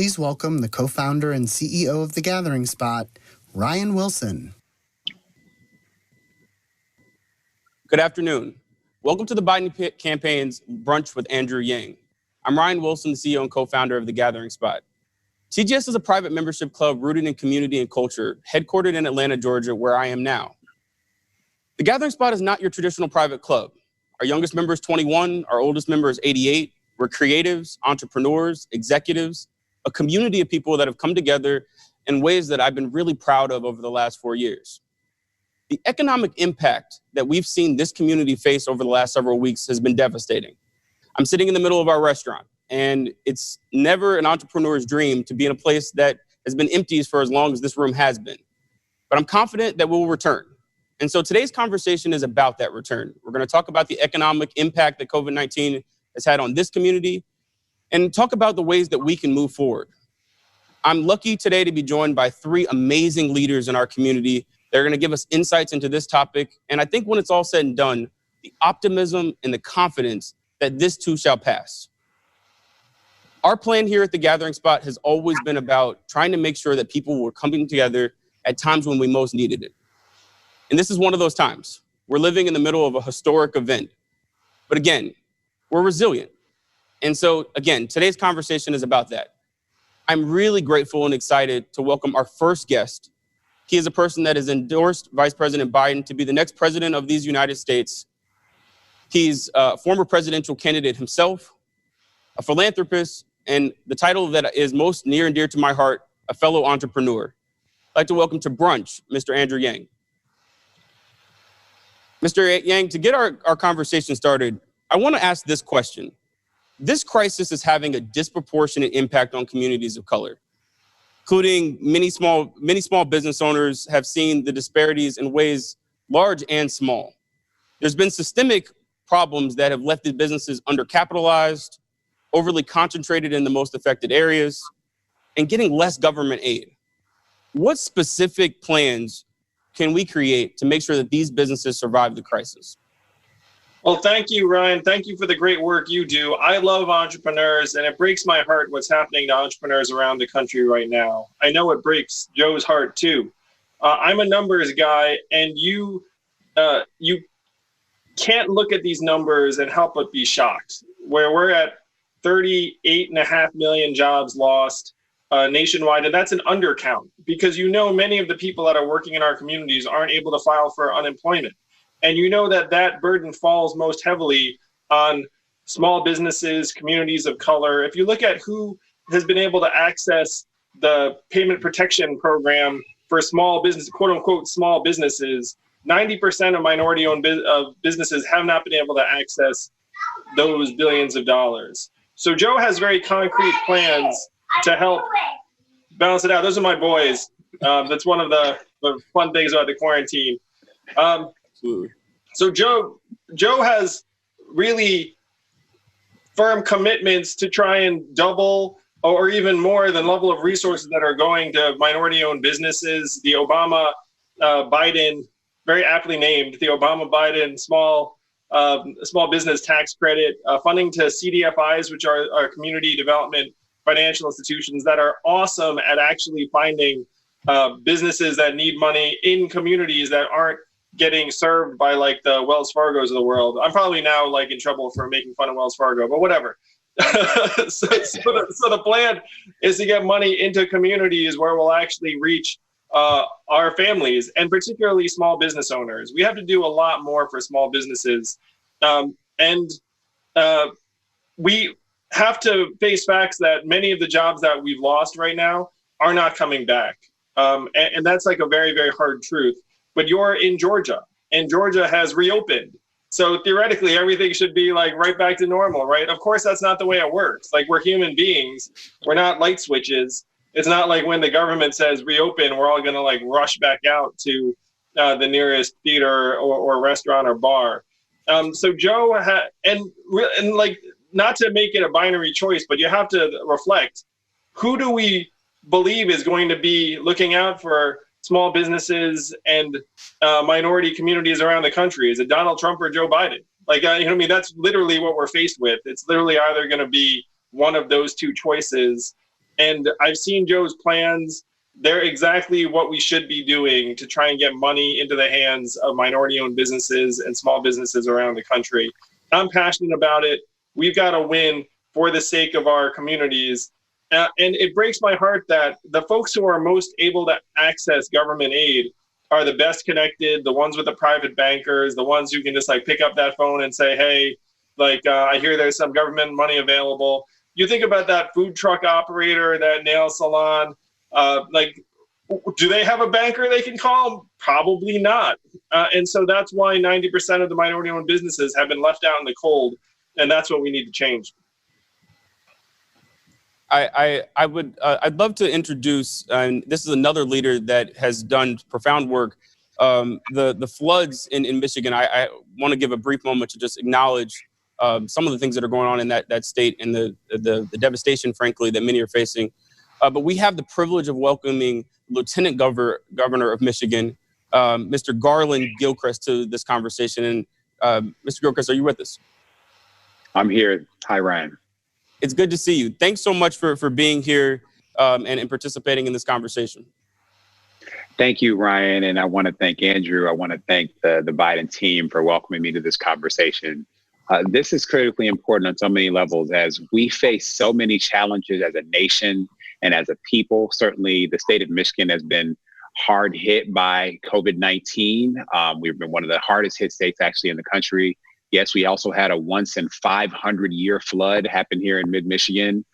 Please welcome the co-founder and CEO of The Gathering Spot, Ryan Wilson. Good afternoon. Welcome to the Biden campaign's Brunch with Andrew Yang. I'm Ryan Wilson, the CEO and co-founder of The Gathering Spot. TGS is a private membership club rooted in community and culture, headquartered in Atlanta, Georgia, where I am now. The Gathering Spot is not your traditional private club. Our youngest member is 21, our oldest member is 88. We're creatives, entrepreneurs, executives, a community of people that have come together in ways that I've been really proud of over the last 4 years. The economic impact that we've seen this community face over the last several weeks has been devastating. I'm sitting in the middle of our restaurant, and it's never an entrepreneur's dream to be in a place that has been empty for as long as this room has been. But I'm confident that we'll return. And so today's conversation is about that return. We're going to talk about the economic impact that COVID-19 has had on this community and talk about the ways that we can move forward. I'm lucky today to be joined by three amazing leaders in our community. They're going to give us insights into this topic. And I think when it's all said and done, the optimism and the confidence that this too shall pass. Our plan here at The Gathering Spot has always been about trying to make sure that people were coming together at times when we most needed it. And this is one of those times. We're living in the middle of a historic event. But again, we're resilient. And so, again, today's conversation is about that. I'm really grateful and excited to welcome our first guest. He is a person that has endorsed Vice President Biden to be the next president of these United States. He's a former presidential candidate himself, a philanthropist, and the title that is most near and dear to my heart, a fellow entrepreneur. I'd like to welcome to brunch, Mr. Andrew Yang. Mr. Yang, to get our conversation started, I want to ask this question. This crisis is having a disproportionate impact on communities of color, including many small business owners have seen the disparities in ways large and small. There's been systemic problems that have left the businesses undercapitalized, overly concentrated in the most affected areas, and getting less government aid. What specific plans can we create to make sure that these businesses survive the crisis? Well, thank you, Ryan. Thank you for the great work you do. I love entrepreneurs, and it breaks my heart what's happening to entrepreneurs around the country right now. I know it breaks Joe's heart, too. I'm a numbers guy, and you can't look at these numbers and help but be shocked. Where we're at 38.5 million jobs lost nationwide, and that's an undercount because many of the people that are working in our communities aren't able to file for unemployment. And that burden falls most heavily on small businesses, communities of color. If you look at who has been able to access the payment protection program for small business, quote unquote, small businesses, 90% of minority-owned businesses have not been able to access those billions of dollars. So Joe has very concrete plans to help balance it out. Those are my boys. That's one of the fun things about the quarantine. So Joe has really firm commitments to try and double or even more the level of resources that are going to minority-owned businesses. The Obama-Biden, very aptly named, the Obama-Biden small business tax credit, funding to CDFIs, which are our community development financial institutions that are awesome at actually finding businesses that need money in communities that aren't getting served by like the Wells Fargos of the world. I'm probably now like in trouble for making fun of Wells Fargo, but whatever. So the plan is to get money into communities where we'll actually reach our families and particularly small business owners. We have to do a lot more for small businesses. We have to face facts that many of the jobs that we've lost right now are not coming back. And that's like a very, very hard truth. But you're in Georgia, and Georgia has reopened. So theoretically, everything should be like right back to normal, right? Of course, that's not the way it works. Like, we're human beings. We're not light switches. It's not like when the government says reopen, we're all going to like rush back out to the nearest theater or restaurant or bar. So Joe and like, not to make it a binary choice, but you have to reflect, who do we believe is going to be looking out for small businesses and minority communities around the country? Is it Donald Trump or Joe Biden? Like, that's literally what we're faced with. It's literally either going to be one of those two choices. And I've seen Joe's plans. They're exactly what we should be doing to try and get money into the hands of minority-owned businesses and small businesses around the country. I'm passionate about it. We've got to win for the sake of our communities. And it breaks my heart that the folks who are most able to access government aid are the best connected, the ones with the private bankers, the ones who can just like pick up that phone and say, hey, I hear there's some government money available. You think about that food truck operator, that nail salon, do they have a banker they can call? Probably not. And so that's why 90% of the minority-owned businesses have been left out in the cold, and that's what we need to change. I'd love to introduce, and this is another leader that has done profound work. The floods in Michigan. I want to give a brief moment to just acknowledge some of the things that are going on in that state and the devastation, frankly, that many are facing. But we have the privilege of welcoming Lieutenant Governor of Michigan, Mr. Garland Gilchrist, to this conversation. And Mr. Gilchrist, are you with us? I'm here. Hi, Ryan. It's good to see you. Thanks so much for being here and participating in this conversation. Thank you, Ryan. And I want to thank Andrew. I want to thank the Biden team for welcoming me to this conversation. This is critically important on so many levels as we face so many challenges as a nation and as a people. Certainly, the state of Michigan has been hard hit by COVID-19. We've been one of the hardest hit states actually in the country. Yes, we also had a once in 500 year flood happen here in mid-Michigan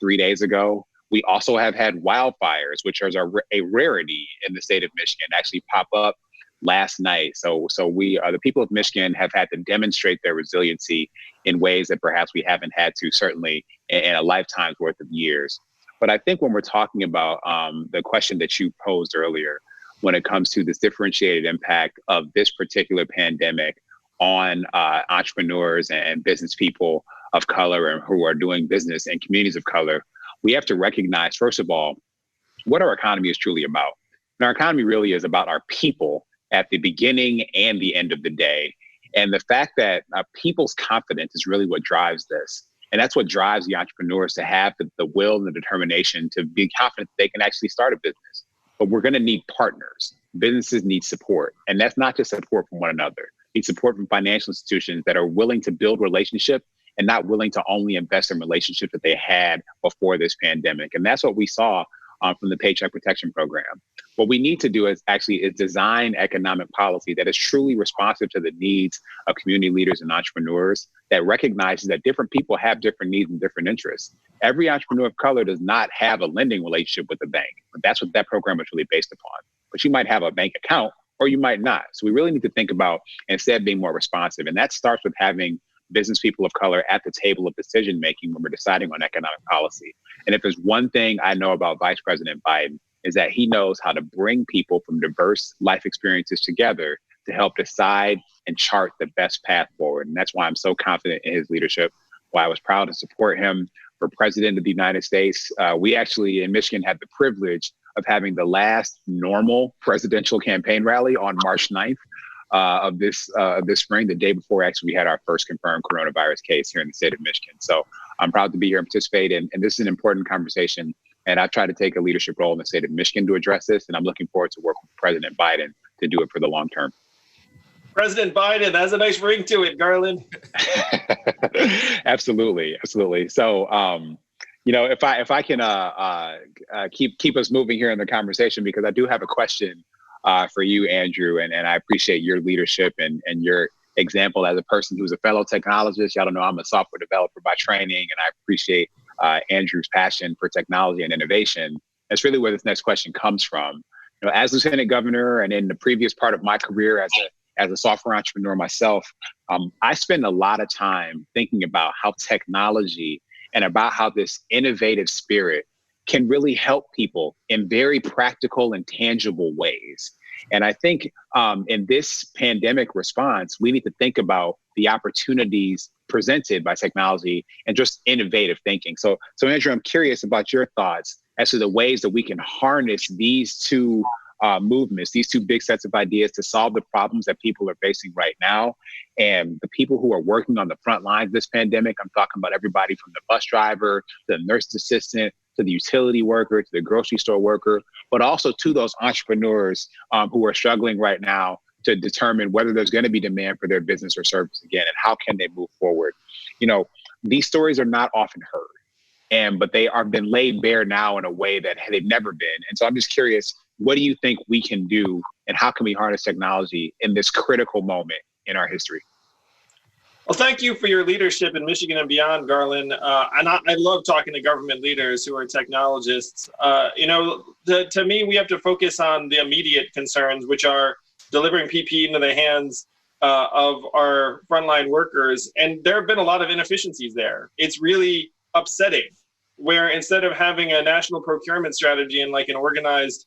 3 days ago. We also have had wildfires, which is a rarity in the state of Michigan, actually pop up last night. So we, the people of Michigan, have had to demonstrate their resiliency in ways that perhaps we haven't had to, certainly in a lifetime's worth of years. But I think when we're talking about the question that you posed earlier, when it comes to this differentiated impact of this particular pandemic on entrepreneurs and business people of color and who are doing business in communities of color, we have to recognize, first of all, what our economy is truly about. And our economy really is about our people at the beginning and the end of the day. And the fact that people's confidence is really what drives this. And that's what drives the entrepreneurs to have the will and the determination to be confident that they can actually start a business. But we're going to need partners. Businesses need support. And that's not just support from one another. Need support from financial institutions that are willing to build relationship and not willing to only invest in relationships that they had before this pandemic. And that's what we saw from the Paycheck Protection Program. What we need to do is design economic policy that is truly responsive to the needs of community leaders and entrepreneurs, that recognizes that different people have different needs and different interests. Every entrepreneur of color does not have a lending relationship with a bank, but that's what that program is really based upon. But you might have a bank account or you might not. So we really need to think about instead being more responsive. And that starts with having business people of color at the table of decision making when we're deciding on economic policy. And if there's one thing I know about Vice President Biden, is that he knows how to bring people from diverse life experiences together to help decide and chart the best path forward. And that's why I'm so confident in his leadership, why I was proud to support him for President of the United States. We actually in Michigan had the privilege of having the last normal presidential campaign rally on March 9th. Of this spring, the day before actually we had our first confirmed coronavirus case here in the state of Michigan. So I'm proud to be here and participate. And this is an important conversation. And I've tried to take a leadership role in the state of Michigan to address this. And I'm looking forward to working with President Biden to do it for the long term. President Biden, that's a nice ring to it, Garland. Absolutely. Absolutely. So, if I can keep us moving here in the conversation, because I do have a question for you, Andrew, and I appreciate your leadership and your example as a person who's a fellow technologist. Y'all don't know I'm a software developer by training, and I appreciate Andrew's passion for technology and innovation. That's really where this next question comes from. As Lieutenant Governor and in the previous part of my career as a software entrepreneur myself, I spend a lot of time thinking about how technology and about how this innovative spirit can really help people in very practical and tangible ways. And I think in this pandemic response, we need to think about the opportunities presented by technology and just innovative thinking. So Andrew, I'm curious about your thoughts as to the ways that we can harness these two movements, these two big sets of ideas to solve the problems that people are facing right now. And the people who are working on the front lines of this pandemic, I'm talking about everybody from the bus driver, the nurse assistant, to the utility worker, to the grocery store worker, but also to those entrepreneurs who are struggling right now to determine whether there's going to be demand for their business or service again, and how can they move forward. You know, these stories are not often heard, but they are been laid bare now in a way that they've never been. And so I'm just curious, what do you think we can do, and how can we harness technology in this critical moment in our history? Well, thank you for your leadership in Michigan and beyond, Garland. And I love talking to government leaders who are technologists. To me, we have to focus on the immediate concerns, which are delivering PPE into the hands of our frontline workers. And there have been a lot of inefficiencies there. It's really upsetting, where instead of having a national procurement strategy and like an organized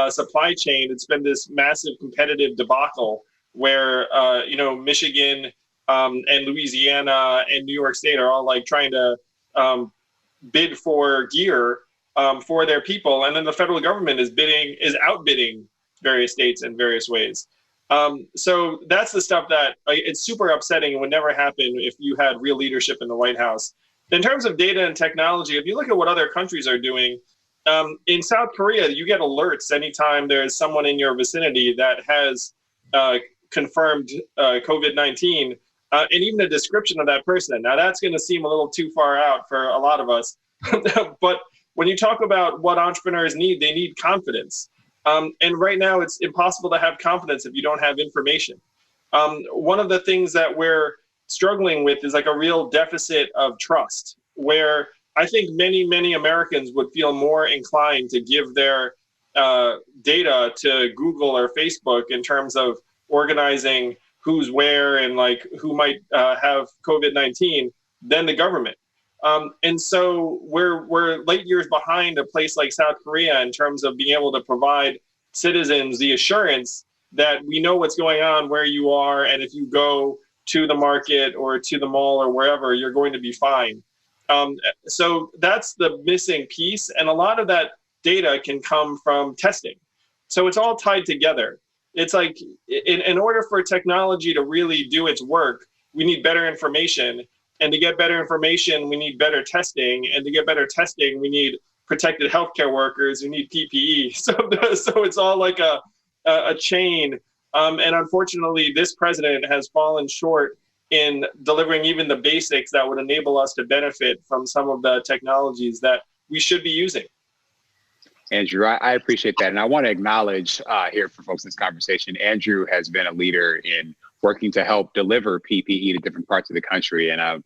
supply chain, it's been this massive competitive debacle where, Michigan and Louisiana and New York State are all like trying to bid for gear for their people. And then the federal government is outbidding various states in various ways. So that's the stuff that it's super upsetting and would never happen if you had real leadership in the White House. In terms of data and technology, if you look at what other countries are doing, in South Korea, you get alerts anytime there's someone in your vicinity that has confirmed COVID-19. And even a description of that person. Now, that's going to seem a little too far out for a lot of us. But when you talk about what entrepreneurs need, they need confidence. And right now, it's impossible to have confidence if you don't have information. One of the things that we're struggling with is like a real deficit of trust, where I think many, many Americans would feel more inclined to give their data to Google or Facebook in terms of organizing who's where and like who might have COVID-19 than the government. And so we're late years behind a place like South Korea in terms of being able to provide citizens the assurance that we know what's going on where you are, and if you go to the market or to the mall or wherever, you're going to be fine. So that's the missing piece, and a lot of that data can come from testing. So it's all tied together. It's like in order for technology to really do its work, we need better information. And to get better information, we need better testing. And to get better testing, we need protected healthcare workers. We need PPE. So it's all like a chain. And unfortunately, this president has fallen short in delivering even the basics that would enable us to benefit from some of the technologies that we should be using. Andrew, I appreciate that. And I want to acknowledge here for folks in this conversation, Andrew has been a leader in working to help deliver PPE to different parts of the country. And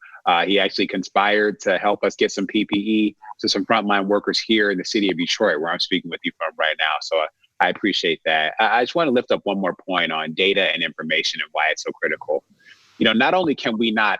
he actually conspired to help us get some PPE to some frontline workers here in the city of Detroit, where I'm speaking with you from right now. So I appreciate that. I just want to lift up one more point on data and information and why it's so critical. You know, not only can we not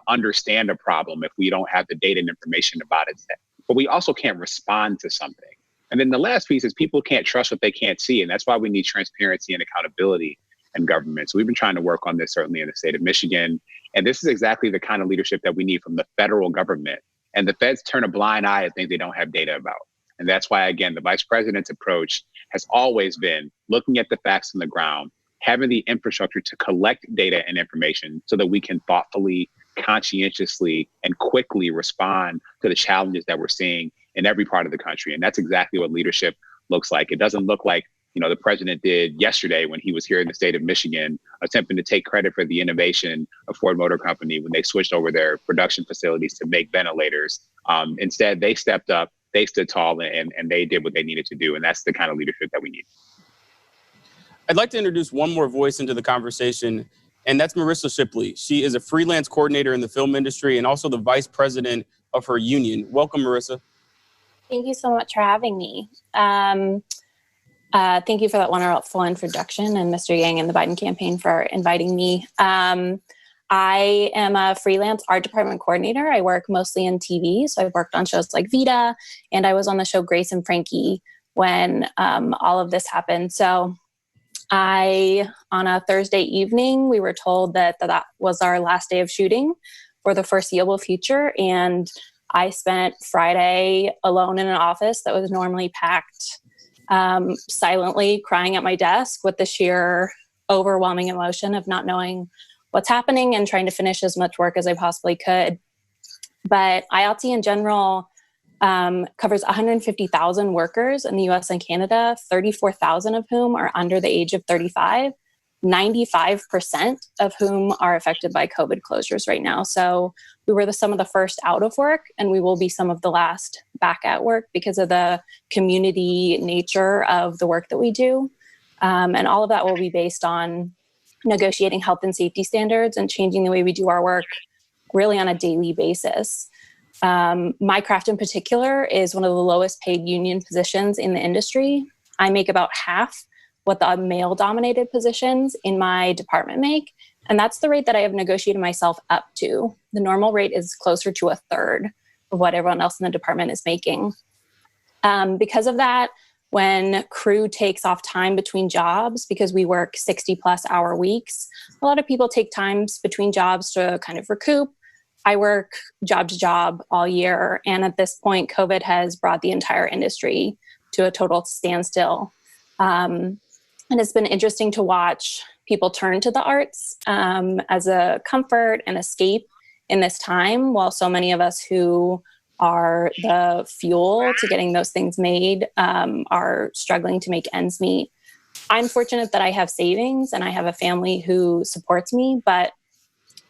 understand a problem if we don't have the data and information about it, but we also can't respond to something. And then the last piece is people can't trust what they can't see. And that's why we need transparency and accountability in government. So we've been trying to work on this certainly in the state of Michigan. And this is exactly the kind of leadership that we need from the federal government. And the feds turn a blind eye at things they don't have data about. And that's why, again, the vice president's approach has always been looking at the facts on the ground, having the infrastructure to collect data and information so that we can thoughtfully, conscientiously, and quickly respond to the challenges that we're seeing in every part of the country. And that's exactly what leadership looks like. It doesn't look like, you know, the president did yesterday when he was here in the state of Michigan, attempting to take credit for the innovation of Ford Motor Company when they switched over their production facilities to make ventilators. Instead, they stepped up, they stood tall, and they did what they needed to do. And that's the kind of leadership that we need. I'd like to introduce one more voice into the conversation, and that's Marissa Shipley. She is a freelance coordinator in the film industry and also the vice president of her union. Welcome, Marissa. Thank you so much for having me. Thank you for that wonderful introduction, and Mr. Yang and the Biden campaign for inviting me. I am a freelance art department coordinator. I work mostly in TV, so I've worked on shows like Vita, and I was on the show Grace and Frankie when all of this happened. So on a Thursday evening, we were told that was our last day of shooting for the foreseeable future, and I spent Friday alone in an office that was normally packed, silently crying at my desk with the sheer overwhelming emotion of not knowing what's happening and trying to finish as much work as I possibly could. But ILT in general covers 150,000 workers in the US and Canada, 34,000 of whom are under the age of 35, 95% of whom are affected by COVID closures right now. So we were some of the first out of work, and we will be some of the last back at work because of the community nature of the work that we do. And all of that will be based on negotiating health and safety standards and changing the way we do our work really on a daily basis. My craft in particular is one of the lowest paid union positions in the industry. I make about half what the male-dominated positions in my department make, and that's the rate that I have negotiated myself up to. The normal rate is closer to a third of what everyone else in the department is making. Because of that, when crew takes off time between jobs, because we work 60-plus hour weeks, a lot of people take times between jobs to kind of recoup. I work job to job all year, and at this point, COVID has brought the entire industry to a total standstill. And it's been interesting to watch people turn to the arts as a comfort and escape in this time, while so many of us who are the fuel to getting those things made are struggling to make ends meet. I'm fortunate that I have savings and I have a family who supports me, but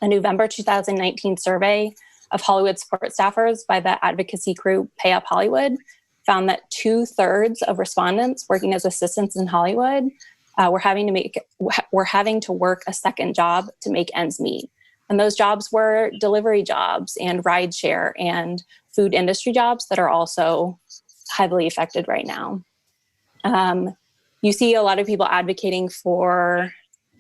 a November 2019 survey of Hollywood support staffers by the advocacy group Pay Up Hollywood found that 2/3 of respondents working as assistants in Hollywood were having to work a second job to make ends meet. And those jobs were delivery jobs and rideshare and food industry jobs that are also heavily affected right now. You see a lot of people advocating for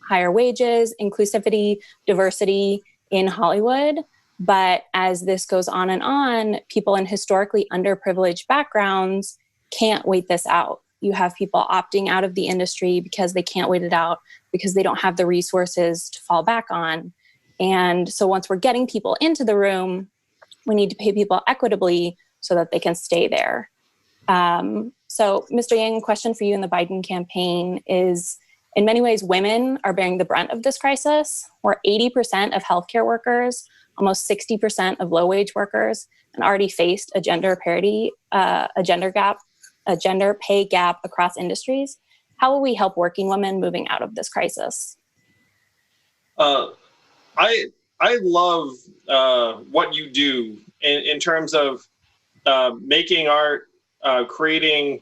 higher wages, inclusivity, diversity in Hollywood. But as this goes on, people in historically underprivileged backgrounds can't wait this out. You have people opting out of the industry because they can't wait it out, because they don't have the resources to fall back on. And so once we're getting people into the room, we need to pay people equitably so that they can stay there. So Mr. Yang, question for you in the Biden campaign is, in many ways, women are bearing the brunt of this crisis. We're 80% of healthcare workers, almost 60% of low-wage workers, and already faced a gender parity, a gender pay gap across industries. How will we help working women moving out of this crisis? I love what you do in terms of making art, creating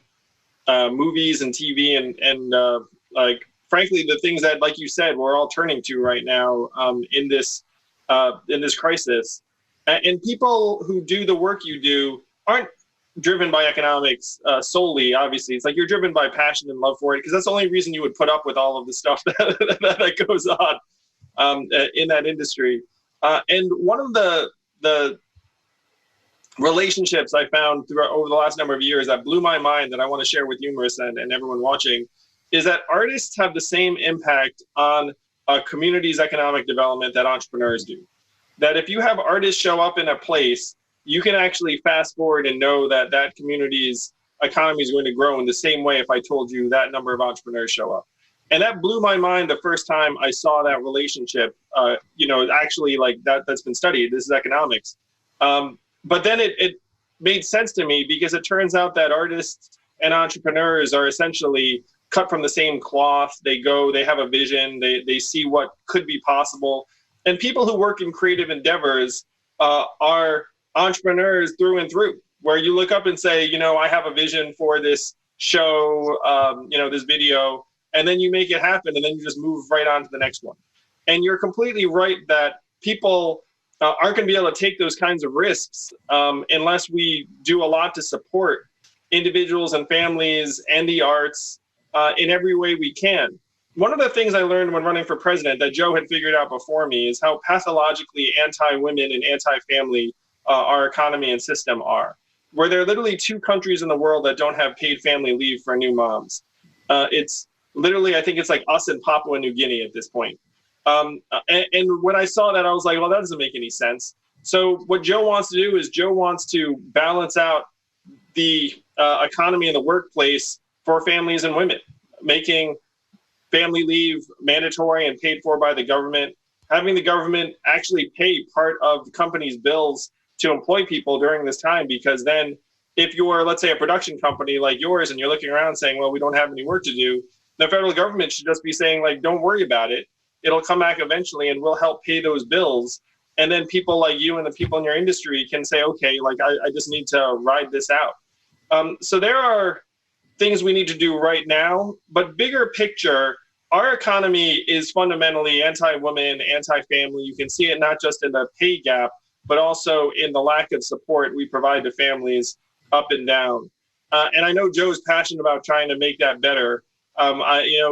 movies and TV, and like, frankly, the things that, like you said, we're all turning to right now in this crisis. And people who do the work you do aren't driven by economics solely. Obviously, it's like you're driven by passion and love for it, because that's the only reason you would put up with all of the stuff that goes on in that industry. And one of the relationships I found over the last number of years that blew my mind, that I want to share with you, Marissa, and everyone watching, is that artists have the same impact on a community's economic development that entrepreneurs do. That if you have artists show up in a place, you can actually fast forward and know that that community's economy is going to grow in the same way if I told you that number of entrepreneurs show up. And that blew my mind the first time I saw that relationship, actually, like that's been studied. This is economics. But then it made sense to me, because it turns out that artists and entrepreneurs are essentially cut from the same cloth. They have a vision, they see what could be possible. And people who work in creative endeavors are entrepreneurs through and through, where you look up and say, I have a vision for this show, this video, and then you make it happen, and then you just move right on to the next one. And you're completely right that people aren't going to be able to take those kinds of risks unless we do a lot to support individuals and families and the arts in every way we can. One of the things I learned when running for president that Joe had figured out before me is how pathologically anti-women and anti-family our economy and system are, where there are literally 2 countries in the world that don't have paid family leave for new moms. It's literally, I think it's like us and Papua New Guinea at this point. And when I saw that, I was like, well, that doesn't make any sense. So what Joe wants to do is Joe wants to balance out the economy in the workplace for families and women, making family leave mandatory and paid for by the government, having the government actually pay part of the company's bills to employ people during this time, because then if you're, let's say, a production company like yours and you're looking around saying, well, we don't have any work to do, the federal government should just be saying, like, don't worry about it. It'll come back eventually and we'll help pay those bills. And then people like you and the people in your industry can say, okay, like, I just need to ride this out. So there are things we need to do right now, but bigger picture, our economy is fundamentally anti-woman, anti-family. You can see it not just in the pay gap, but also in the lack of support we provide to families up and down. And I know Joe's passionate about trying to make that better.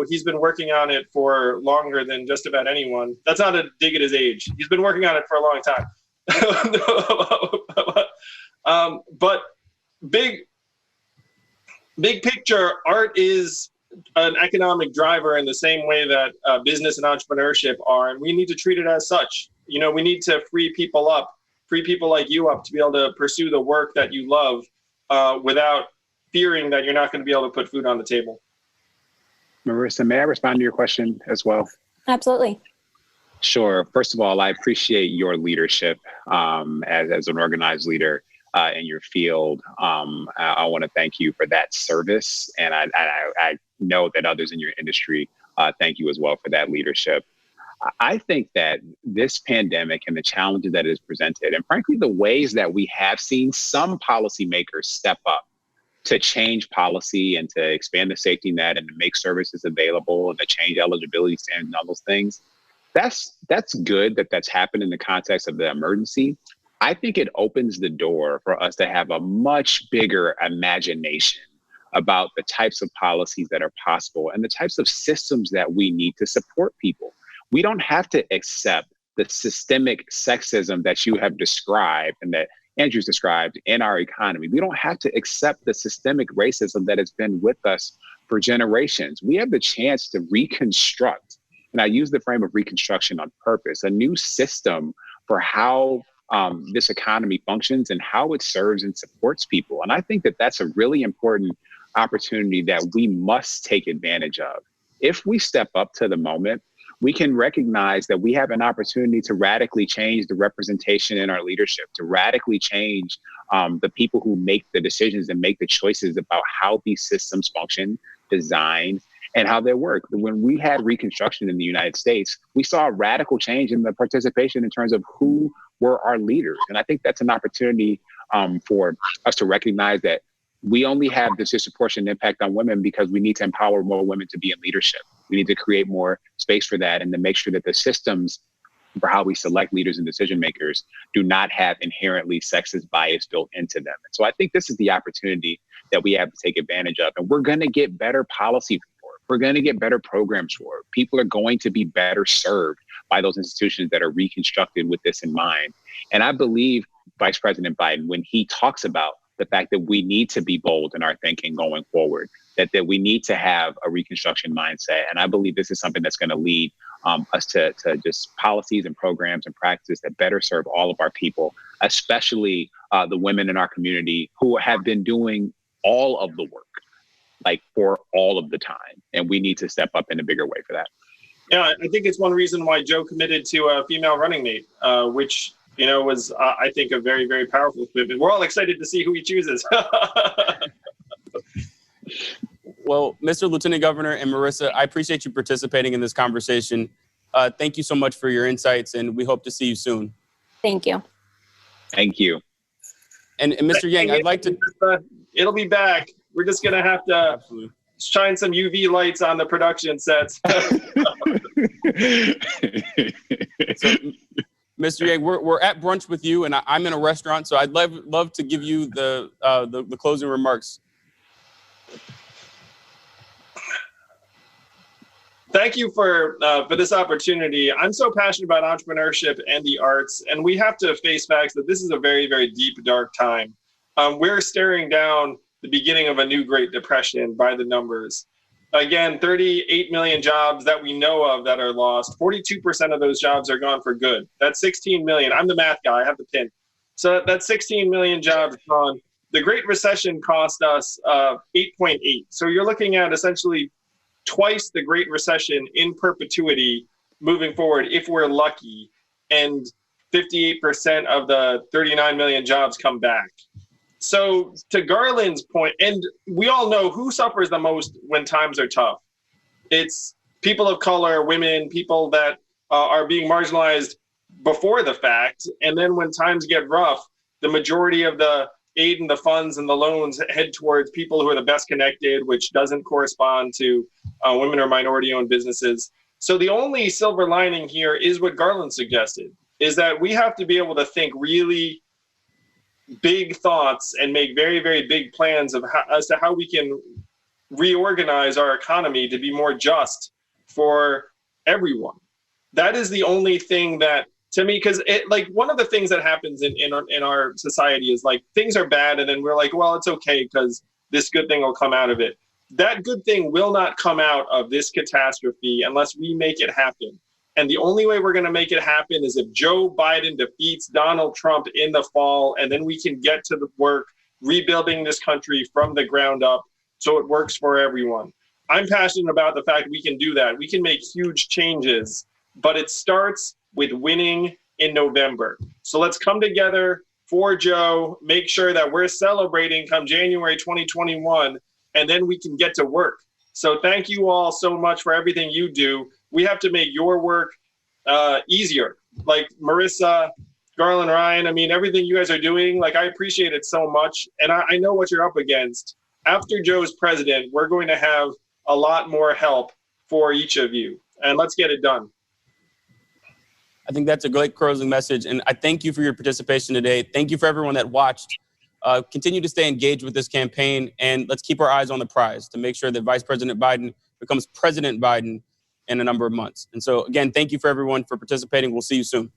He's been working on it for longer than just about anyone. That's not a dig at his age. He's been working on it for a long time. But big picture, art is an economic driver in the same way that business and entrepreneurship are, and we need to treat it as such. We need to free people like you up to be able to pursue the work that you love without fearing that you're not going to be able to put food on the table. Marissa, may I respond to your question as well? Absolutely. Sure. First of all, I appreciate your leadership as an organized leader in your field. I want to thank you for that service. And I know that others in your industry thank you as well for that leadership. I think that this pandemic and the challenges that it has presented, and frankly, the ways that we have seen some policymakers step up to change policy and to expand the safety net and to make services available and to change eligibility standards and all those things, that's good that that's happened in the context of the emergency. I think it opens the door for us to have a much bigger imagination about the types of policies that are possible and the types of systems that we need to support people. We don't have to accept the systemic sexism that you have described and that Andrew's described in our economy. We don't have to accept the systemic racism that has been with us for generations. We have the chance to reconstruct, and I use the frame of reconstruction on purpose, a new system for how this economy functions and how it serves and supports people. And I think that that's a really important opportunity that we must take advantage of. If we step up to the moment, we can recognize that we have an opportunity to radically change the representation in our leadership, to radically change the people who make the decisions and make the choices about how these systems function, design, and how they work. When we had Reconstruction in the United States, we saw a radical change in the participation in terms of who were our leaders. And I think that's an opportunity for us to recognize that we only have this disproportionate impact on women because we need to empower more women to be in leadership. We need to create more space for that and to make sure that the systems for how we select leaders and decision makers do not have inherently sexist bias built into them. And so I think this is the opportunity that we have to take advantage of. And we're going to get better policy for it. We're going to get better programs for it. People are going to be better served by those institutions that are reconstructed with this in mind. And I believe Vice President Biden, when he talks about the fact that we need to be bold in our thinking going forward, that we need to have a Reconstruction mindset. And I believe this is something that's going to lead us to just policies and programs and practices that better serve all of our people, especially the women in our community who have been doing all of the work, like for all of the time. And we need to step up in a bigger way for that. Yeah, I think it's one reason why Joe committed to a female running mate, which was, I think, a very, very powerful commitment. We're all excited to see who he chooses. Well, Mr. Lieutenant Governor and Marissa, I appreciate you participating in this conversation. Thank you so much for your insights, and we hope to see you soon. Thank you. Thank you. And Mr. Yang, I'd like to... It'll be back. We're just going to have to Absolutely. Shine some UV lights on the production sets. So, Mr. Yang, we're at brunch with you, and I'm in a restaurant, so I'd love to give you the closing remarks. Thank you for this opportunity. I'm so passionate about entrepreneurship and the arts, and we have to face facts that this is a very, very deep, dark time. We're staring down the beginning of a new Great Depression by the numbers. Again, 38 million jobs that we know of that are lost. 42% of those jobs are gone for good. That's 16 million. I'm the math guy. I have the pin. So that's 16 million jobs gone. The Great Recession cost us 8.8. So you're looking at essentially twice the Great Recession in perpetuity moving forward, if we're lucky, and 58% of the 39 million jobs come back. So to Garland's point, and we all know who suffers the most when times are tough. It's people of color, women, people that are being marginalized before the fact. And then when times get rough, the majority of the aid and the funds and the loans head towards people who are the best connected, which doesn't correspond to women or minority-owned businesses. So the only silver lining here is what Garland suggested, is that we have to be able to think really big thoughts and make very, very big plans of as to how we can reorganize our economy to be more just for everyone. That is the only thing that, to me, because like one of the things that happens in our society is like things are bad and then we're like, well, it's okay because this good thing will come out of it. That good thing will not come out of this catastrophe unless we make it happen. And the only way we're going to make it happen is if Joe Biden defeats Donald Trump in the fall, and then we can get to the work rebuilding this country from the ground up so it works for everyone. I'm passionate about the fact we can do that. We can make huge changes, but it starts with winning in November. So let's come together for Joe, make sure that we're celebrating come January 2021, and then we can get to work. So thank you all so much for everything you do. We have to make your work easier. Like Marissa, Garland, Ryan, I mean, everything you guys are doing, like I appreciate it so much. And I know what you're up against. After Joe's president, we're going to have a lot more help for each of you. And let's get it done. I think that's a great closing message. And I thank you for your participation today. Thank you for everyone that watched. Continue to stay engaged with this campaign, and let's keep our eyes on the prize to make sure that Vice President Biden becomes President Biden in a number of months. And so, again, thank you for everyone for participating. We'll see you soon.